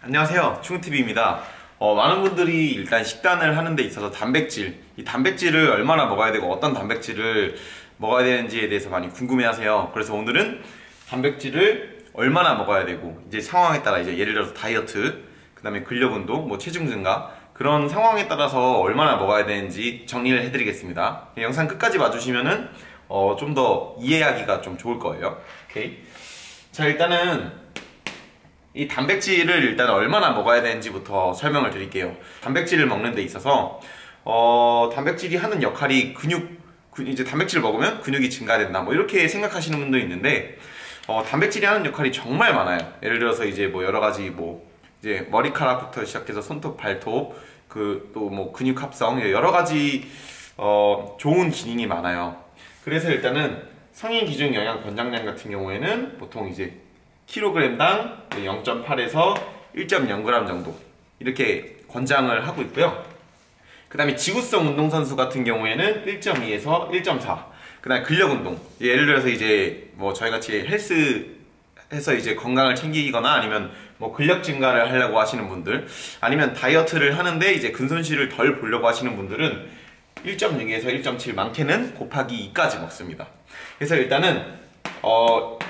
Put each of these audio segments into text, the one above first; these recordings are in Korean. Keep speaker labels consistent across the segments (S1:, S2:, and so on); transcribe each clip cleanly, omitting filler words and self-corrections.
S1: 안녕하세요, 충우TV입니다. 많은 분들이 일단 식단을 하는 데 있어서 이 단백질을 얼마나 먹어야 되고 어떤 단백질을 먹어야 되는지에 대해서 많이 궁금해 하세요. 그래서 오늘은 단백질을 얼마나 먹어야 되고, 이제 상황에 따라 이제 예를 들어서 다이어트, 그 다음에 근력 운동, 체중 증가, 그런 상황에 따라서 얼마나 먹어야 되는지 정리를 해드리겠습니다. 영상 끝까지 봐주시면은 좀 더 이해하기가 좀 좋을 거예요. 오케이. 자, 일단은 이 단백질을 일단 얼마나 먹어야 되는지부터 설명을 드릴게요. 단백질을 먹는 데 있어서 단백질이 하는 역할이 이제 단백질을 먹으면 근육이 증가된다, 이렇게 생각하시는 분도 있는데, 단백질이 하는 역할이 정말 많아요. 예를 들어서 이제 여러 가지 이제 머리카락부터 시작해서 손톱, 발톱, 또 근육 합성, 여러 가지 좋은 기능이 많아요. 그래서 일단은 성인 기준 영양 권장량 같은 경우에는 보통 이제 킬로그램당 0.8에서 1.0g 정도 이렇게 권장을 하고 있고요. 그 다음에 지구성 운동선수 같은 경우에는 1.2에서 1.4. 그 다음에 근력운동, 예를 들어서 이제 저희같이 헬스해서 이제 건강을 챙기거나 아니면 근력 증가를 하려고 하시는 분들, 아니면 다이어트를 하는데 이제 근손실을 덜 보려고 하시는 분들은 1.6에서 1.7, 많게는 곱하기 2까지 먹습니다. 그래서 일단은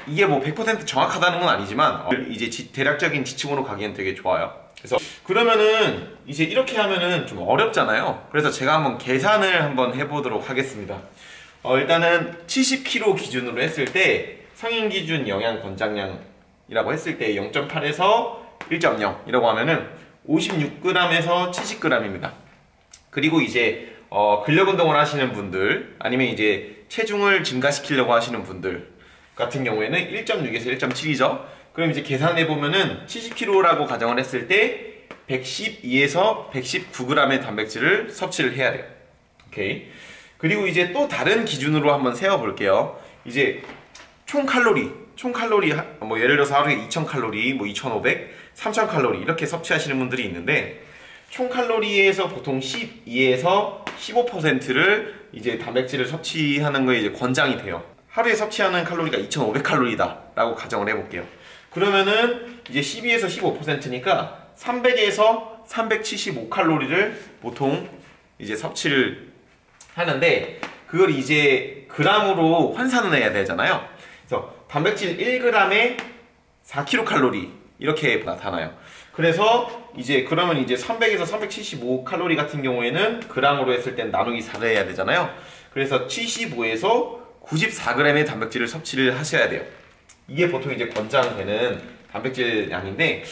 S1: 이게 100% 정확하다는 건 아니지만 이제 대략적인 지침으로 가기엔 되게 좋아요. 그래서 그러면은 이제 이렇게 하면은 좀 어렵잖아요. 그래서 제가 한번 계산을 한번 해보도록 하겠습니다. 일단은 70kg 기준으로 했을 때 성인 기준 영양 권장량이라고 했을 때 0.8에서 1.0이라고 하면은 56g에서 70g입니다. 그리고 이제 근력 운동을 하시는 분들, 아니면 이제 체중을 증가시키려고 하시는 분들 같은 경우에는 1.6에서 1.7이죠. 그럼 이제 계산해 보면은 70kg라고 가정을 했을 때 112에서 119g의 단백질을 섭취를 해야 돼요. 오케이. 그리고 이제 또 다른 기준으로 한번 세워 볼게요. 이제 총 칼로리 예를 들어서 하루에 2000칼로리, 2500, 3000칼로리 이렇게 섭취하시는 분들이 있는데, 총 칼로리에서 보통 12에서 15%를 이제 단백질을 섭취하는 거에 이제 권장이 돼요. 하루에 섭취하는 칼로리가 2500칼로리다 라고 가정을 해볼게요. 그러면은 이제 12에서 15%니까 300에서 375칼로리를 보통 이제 섭취를 하는데, 그걸 이제 그람으로 환산을 해야 되잖아요. 그래서 단백질 1g에 4kcal 이렇게 나타나요. 그래서 그러면 이제 300에서 375칼로리 같은 경우에는 그람으로 했을 땐 나누기 4를 해야 되잖아요. 그래서 75에서 94g의 단백질을 섭취를 하셔야 돼요. 이게 보통 이제 권장되는 단백질 양인데,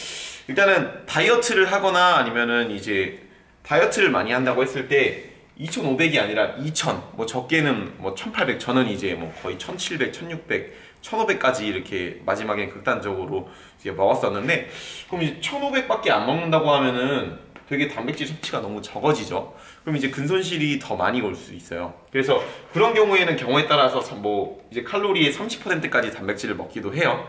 S1: 일단은 다이어트를 하거나 아니면은 이제 다이어트를 많이 한다고 했을 때 2500이 아니라 2000, 적게는 1800, 저는 이제 거의 1700, 1600, 1500까지 이렇게 마지막엔 극단적으로 이제 먹었었는데, 그럼 이제 1500밖에 안 먹는다고 하면은 되게 단백질 섭취가 너무 적어지죠. 그럼 이제 근손실이 더 많이 올 수 있어요. 그래서 그런 경우에는 경우에 따라서 이제 칼로리의 30%까지 단백질을 먹기도 해요.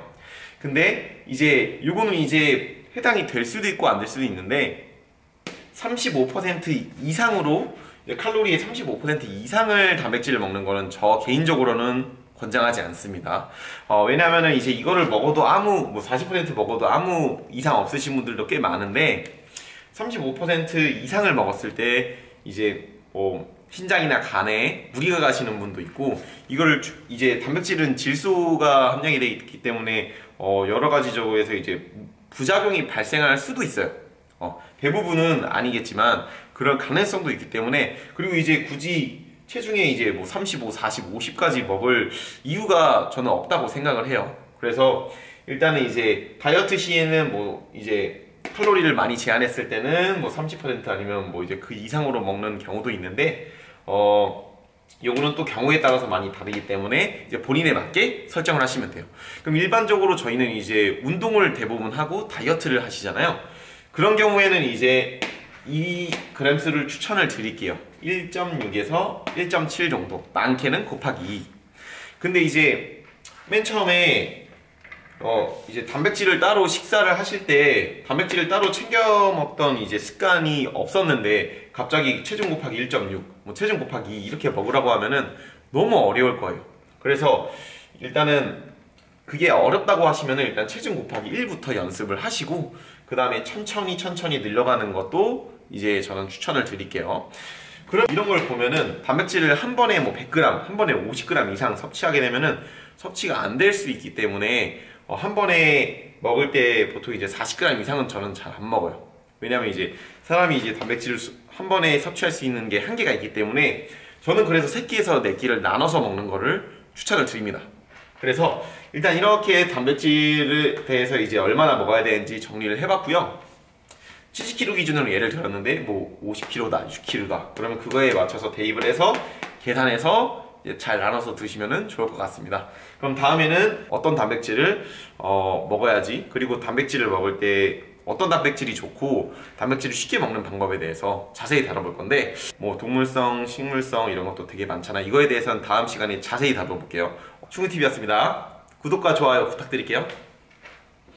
S1: 근데 이제 요거는 이제 해당이 될 수도 있고 안 될 수도 있는데, 35% 이상으로 칼로리의 35% 이상을 단백질을 먹는 거는 저 개인적으로는 권장하지 않습니다. 왜냐면은 이제 이거를 먹어도 40% 먹어도 아무 이상 없으신 분들도 꽤 많은데, 35% 이상을 먹었을 때 이제 신장이나 간에 무리가 가시는 분도 있고, 이거를 이제 단백질은 질소가 함량이 되어 있기 때문에 여러 가지 적에서 이제 부작용이 발생할 수도 있어요. 대부분은 아니겠지만 그런 가능성도 있기 때문에, 그리고 이제 굳이 체중에 이제 35, 40, 50까지 먹을 이유가 저는 없다고 생각을 해요. 그래서 일단은 이제 다이어트 시에는 이제 칼로리를 많이 제한했을 때는 30% 아니면 이제 그 이상으로 먹는 경우도 있는데, 요거는 또 경우에 따라서 많이 다르기 때문에 이제 본인에 맞게 설정을 하시면 돼요. 그럼 일반적으로 저희는 이제 운동을 대부분 하고 다이어트를 하시잖아요. 그런 경우에는 이제 이 그램수를 추천을 드릴게요. 1.6에서 1.7 정도, 많게는 곱하기 2. 근데 이제 맨 처음에 이제 단백질을 따로 식사를 하실 때 단백질을 따로 챙겨 먹던 이제 습관이 없었는데, 갑자기 체중 곱하기 1.6, 체중 곱하기 2 이렇게 먹으라고 하면은 너무 어려울 거예요. 그래서 일단은 그게 어렵다고 하시면 일단 체중 곱하기 1부터 연습을 하시고 그 다음에 천천히 늘려가는 것도 이제 저는 추천을 드릴게요. 그럼 이런 걸 보면은 단백질을 한 번에 뭐 100g, 한 번에 50g 이상 섭취하게 되면은 섭취가 안 될 수 있기 때문에 한 번에 먹을 때 보통 이제 40g 이상은 저는 잘 안 먹어요. 왜냐면 이제 사람이 이제 단백질을 한 번에 섭취할 수 있는 게 한계가 있기 때문에 저는 그래서 3끼에서 4끼를 나눠서 먹는 거를 추천을 드립니다. 그래서 일단 이렇게 단백질에 대해서 이제 얼마나 먹어야 되는지 정리를 해봤고요. 70kg 기준으로 예를 들었는데 뭐 50kg다, 60kg다. 그러면 그거에 맞춰서 대입을 해서 계산해서 잘 나눠서 드시면 좋을 것 같습니다. 그럼 다음에는 어떤 단백질을 먹어야지, 그리고 단백질을 먹을 때 어떤 단백질이 좋고 단백질을 쉽게 먹는 방법에 대해서 자세히 다뤄볼 건데, 뭐 동물성, 식물성 이런 것도 되게 많잖아. 이거에 대해서는 다음 시간에 자세히 다뤄볼게요. 충우TV였습니다. 구독과 좋아요 부탁드릴게요.